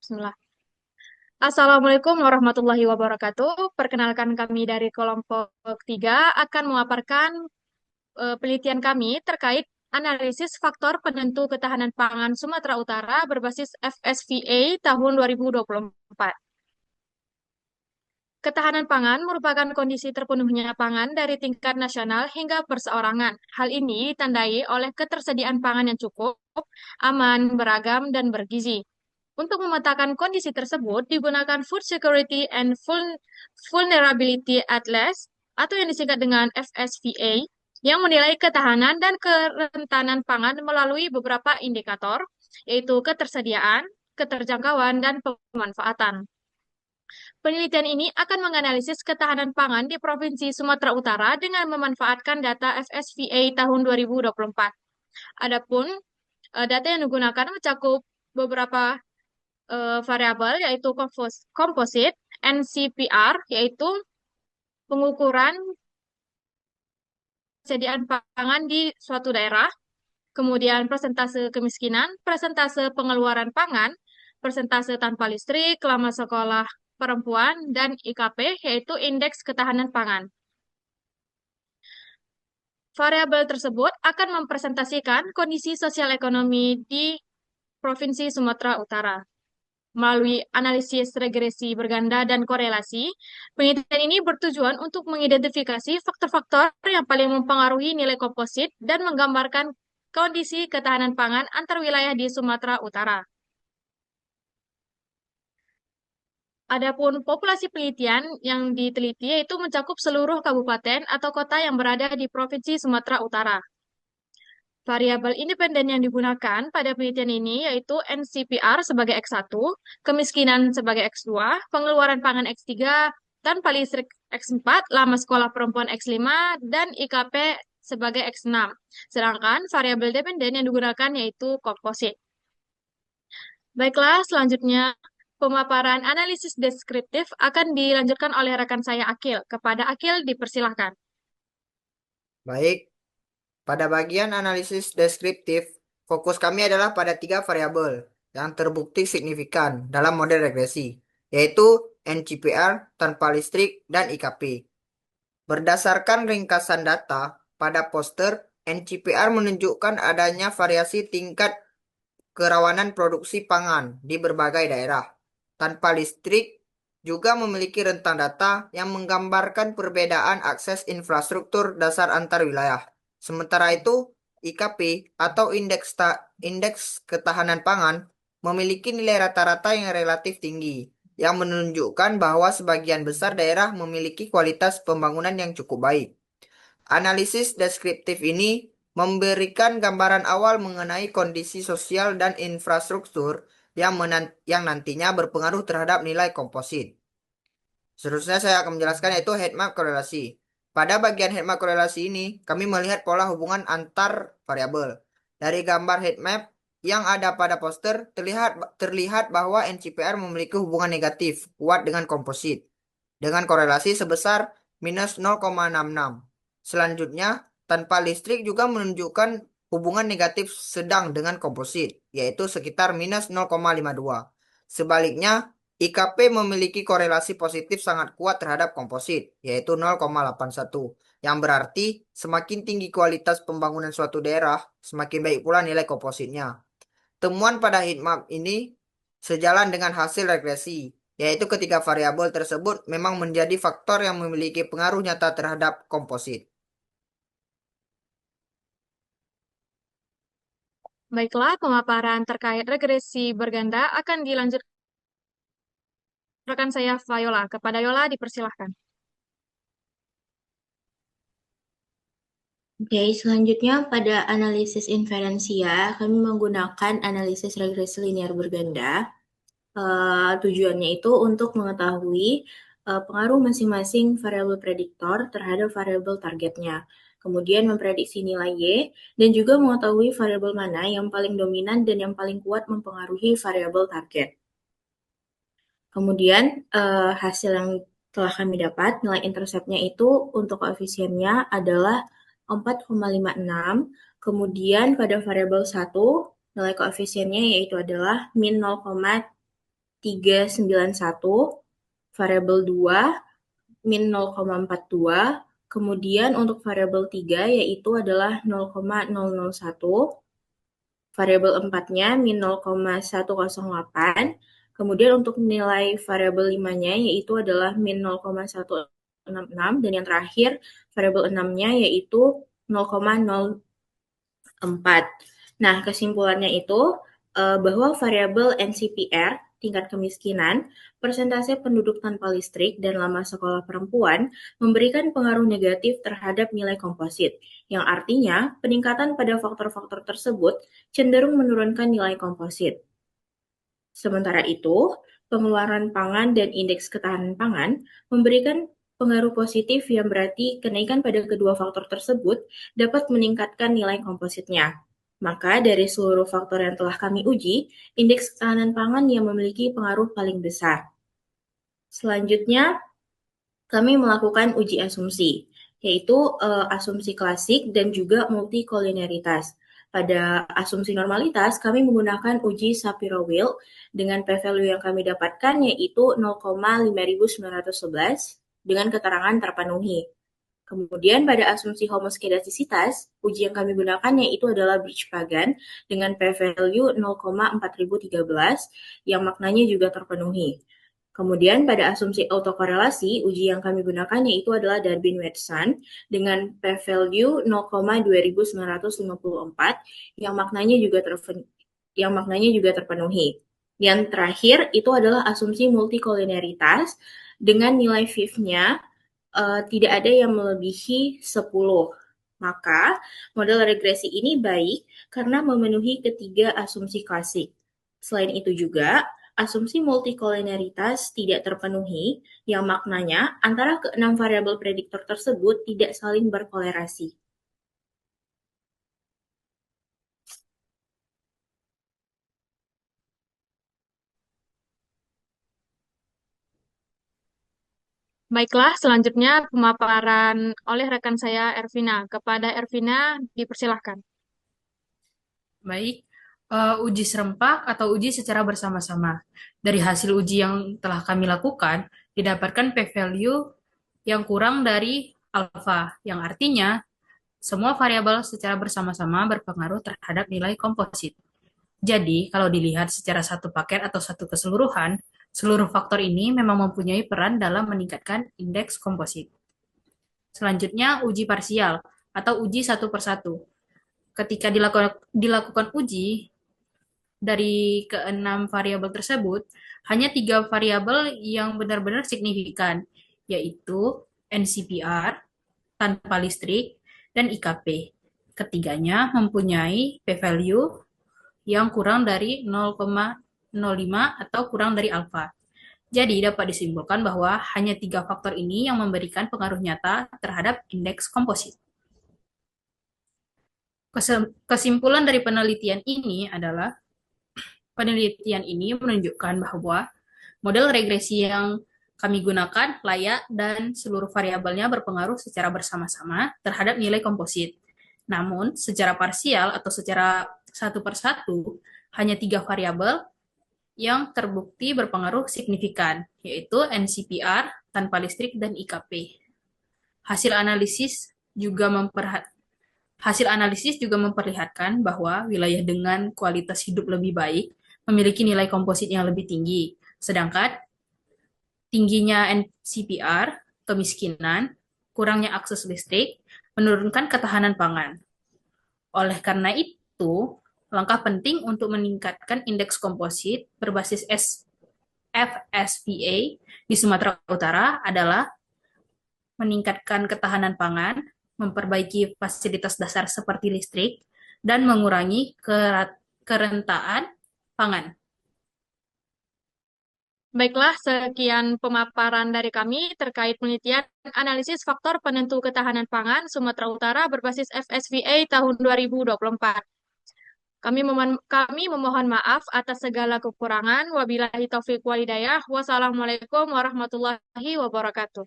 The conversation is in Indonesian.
Bismillah. Assalamualaikum warahmatullahi wabarakatuh. Perkenalkan kami dari kelompok 3 akan memaparkan penelitian kami terkait analisis faktor penentu ketahanan pangan Sumatera Utara berbasis FSVA tahun 2024. Ketahanan pangan merupakan kondisi terpenuhnya pangan dari tingkat nasional hingga perseorangan. Hal ini ditandai oleh ketersediaan pangan yang cukup, aman, beragam, dan bergizi. Untuk memetakan kondisi tersebut, digunakan Food Security and Vulnerability Atlas atau yang disingkat dengan FSVA yang menilai ketahanan dan kerentanan pangan melalui beberapa indikator, yaitu ketersediaan, keterjangkauan, dan pemanfaatan. Penelitian ini akan menganalisis ketahanan pangan di Provinsi Sumatera Utara dengan memanfaatkan data FSVA tahun 2024. Adapun data yang digunakan mencakup beberapa variabel yaitu komposit, NCPR yaitu pengukuran persediaan pangan di suatu daerah, kemudian persentase kemiskinan, persentase pengeluaran pangan, persentase tanpa listrik, lama sekolah perempuan, dan IKP yaitu indeks ketahanan pangan. Variabel tersebut akan mempresentasikan kondisi sosial ekonomi di Provinsi Sumatera Utara. Melalui analisis regresi berganda dan korelasi, penelitian ini bertujuan untuk mengidentifikasi faktor-faktor yang paling mempengaruhi nilai komposit dan menggambarkan kondisi ketahanan pangan antar wilayah di Sumatera Utara. Adapun populasi penelitian yang diteliti yaitu mencakup seluruh kabupaten atau kota yang berada di Provinsi Sumatera Utara. Variabel independen yang digunakan pada penelitian ini yaitu NCPR sebagai X1, kemiskinan sebagai X2, pengeluaran pangan X3, tanpa listrik X4, lama sekolah perempuan X5, dan IKP sebagai X6. Sedangkan variabel dependen yang digunakan yaitu komposit. Baiklah, selanjutnya pemaparan analisis deskriptif akan dilanjutkan oleh rekan saya Akil. Kepada Akil dipersilahkan. Baik, pada bagian analisis deskriptif, fokus kami adalah pada tiga variabel yang terbukti signifikan dalam model regresi, yaitu NCPR, tanpa listrik, dan IKP. Berdasarkan ringkasan data, pada poster, NCPR menunjukkan adanya variasi tingkat kerawanan produksi pangan di berbagai daerah. Tanpa listrik juga memiliki rentang data yang menggambarkan perbedaan akses infrastruktur dasar antar wilayah. Sementara itu, IKP atau indeks ketahanan pangan memiliki nilai rata-rata yang relatif tinggi, yang menunjukkan bahwa sebagian besar daerah memiliki kualitas pembangunan yang cukup baik. Analisis deskriptif ini memberikan gambaran awal mengenai kondisi sosial dan infrastruktur yang nantinya berpengaruh terhadap nilai komposit. Seterusnya saya akan menjelaskan yaitu heatmap korelasi. Pada bagian heatmap korelasi ini, kami melihat pola hubungan antar variabel. Dari gambar heatmap yang ada pada poster, terlihat bahwa NCPR memiliki hubungan negatif kuat dengan komposit, dengan korelasi sebesar minus 0,66. Selanjutnya, tanpa listrik juga menunjukkan hubungan negatif sedang dengan komposit, yaitu sekitar minus 0,52. Sebaliknya, IKP memiliki korelasi positif sangat kuat terhadap komposit, yaitu 0,81, yang berarti semakin tinggi kualitas pembangunan suatu daerah, semakin baik pula nilai kompositnya. Temuan pada heatmap ini sejalan dengan hasil regresi, yaitu ketiga variabel tersebut memang menjadi faktor yang memiliki pengaruh nyata terhadap komposit. Baiklah, pemaparan terkait regresi berganda akan dilanjutkan rekan saya Viola. Kepada Yola dipersilahkan. Oke, selanjutnya pada analisis inferensia, kami menggunakan analisis regresi linear berganda. Tujuannya itu untuk mengetahui pengaruh masing-masing variabel prediktor terhadap variabel targetnya. Kemudian memprediksi nilai Y, dan juga mengetahui variabel mana yang paling dominan dan yang paling kuat mempengaruhi variabel target. Kemudian hasil yang telah kami dapat, nilai interceptnya itu untuk koefisiennya adalah 4,56. Kemudian pada variabel 1, nilai koefisiennya yaitu adalah min 391, variabel 2 min 0,42, kemudian untuk variabel 3 yaitu adalah 0,001, variabel 4-nya min 0,108, kemudian untuk nilai variabel 5-nya yaitu adalah min 0,166, dan yang terakhir variabel 6-nya yaitu 0,04. Nah, kesimpulannya itu bahwa variabel NCPR, tingkat kemiskinan, persentase penduduk tanpa listrik, dan lama sekolah perempuan memberikan pengaruh negatif terhadap nilai komposit, yang artinya peningkatan pada faktor-faktor tersebut cenderung menurunkan nilai komposit. Sementara itu, pengeluaran pangan dan indeks ketahanan pangan memberikan pengaruh positif yang berarti kenaikan pada kedua faktor tersebut dapat meningkatkan nilai kompositnya. Maka dari seluruh faktor yang telah kami uji, indeks ketahanan pangan yang memiliki pengaruh paling besar. Selanjutnya, kami melakukan uji asumsi, yaitu asumsi klasik dan juga multikoliniaritas. Pada asumsi normalitas, kami menggunakan uji Shapiro-Wilk dengan p-value yang kami dapatkan yaitu 0,5911 dengan keterangan terpenuhi. Kemudian pada asumsi homoskedastisitas, uji yang kami gunakan yaitu adalah Birch-Pagan dengan p-value 0,4013 yang maknanya juga terpenuhi. Kemudian pada asumsi autokorelasi, uji yang kami gunakan yaitu adalah Darwin-Watson dengan p-value 0,2954 yang maknanya juga terpenuhi. Yang terakhir itu adalah asumsi multikoliniaritas dengan nilai fifth-nya tidak ada yang melebihi 10. Maka model regresi ini baik karena memenuhi ketiga asumsi klasik. Selain itu juga, asumsi multikoliniaritas tidak terpenuhi, yang maknanya antara keenam variabel prediktor tersebut tidak saling berkolerasi. Baiklah, selanjutnya pemaparan oleh rekan saya Ervina. Kepada Ervina, dipersilahkan. Baik, uji serempak atau uji secara bersama-sama. Dari hasil uji yang telah kami lakukan, didapatkan p-value yang kurang dari alfa, yang artinya semua variabel secara bersama-sama berpengaruh terhadap nilai komposit. Jadi, kalau dilihat secara satu paket atau satu keseluruhan, seluruh faktor ini memang mempunyai peran dalam meningkatkan indeks komposit. Selanjutnya, uji parsial atau uji satu per satu. Ketika dilakukan uji dari keenam variabel tersebut, hanya 3 variabel yang benar-benar signifikan, yaitu NCPR, tanpa listrik, dan IKP. Ketiganya mempunyai p-value yang kurang dari 0,05 atau kurang dari alfa. Jadi dapat disimpulkan bahwa hanya 3 faktor ini yang memberikan pengaruh nyata terhadap indeks komposit. Kesimpulan dari penelitian ini adalah penelitian ini menunjukkan bahwa model regresi yang kami gunakan layak dan seluruh variabelnya berpengaruh secara bersama-sama terhadap nilai komposit. Namun, secara parsial atau secara satu per satu, hanya 3 variabel yang terbukti berpengaruh signifikan, yaitu NCPR, tanpa listrik, dan IKP. Hasil analisis juga memperlihatkan bahwa wilayah dengan kualitas hidup lebih baik memiliki nilai komposit yang lebih tinggi, sedangkan tingginya NCPR, kemiskinan, kurangnya akses listrik, menurunkan ketahanan pangan. Oleh karena itu, langkah penting untuk meningkatkan indeks komposit berbasis FSVA di Sumatera Utara adalah meningkatkan ketahanan pangan, memperbaiki fasilitas dasar seperti listrik, dan mengurangi kerentaan pangan. Baiklah, sekian pemaparan dari kami terkait penelitian analisis faktor penentu ketahanan pangan Sumatera Utara berbasis FSVA tahun 2024. Kami memohon maaf atas segala kekurangan. Wabillahi taufiq walhidayah. Wassalamualaikum warahmatullahi wabarakatuh.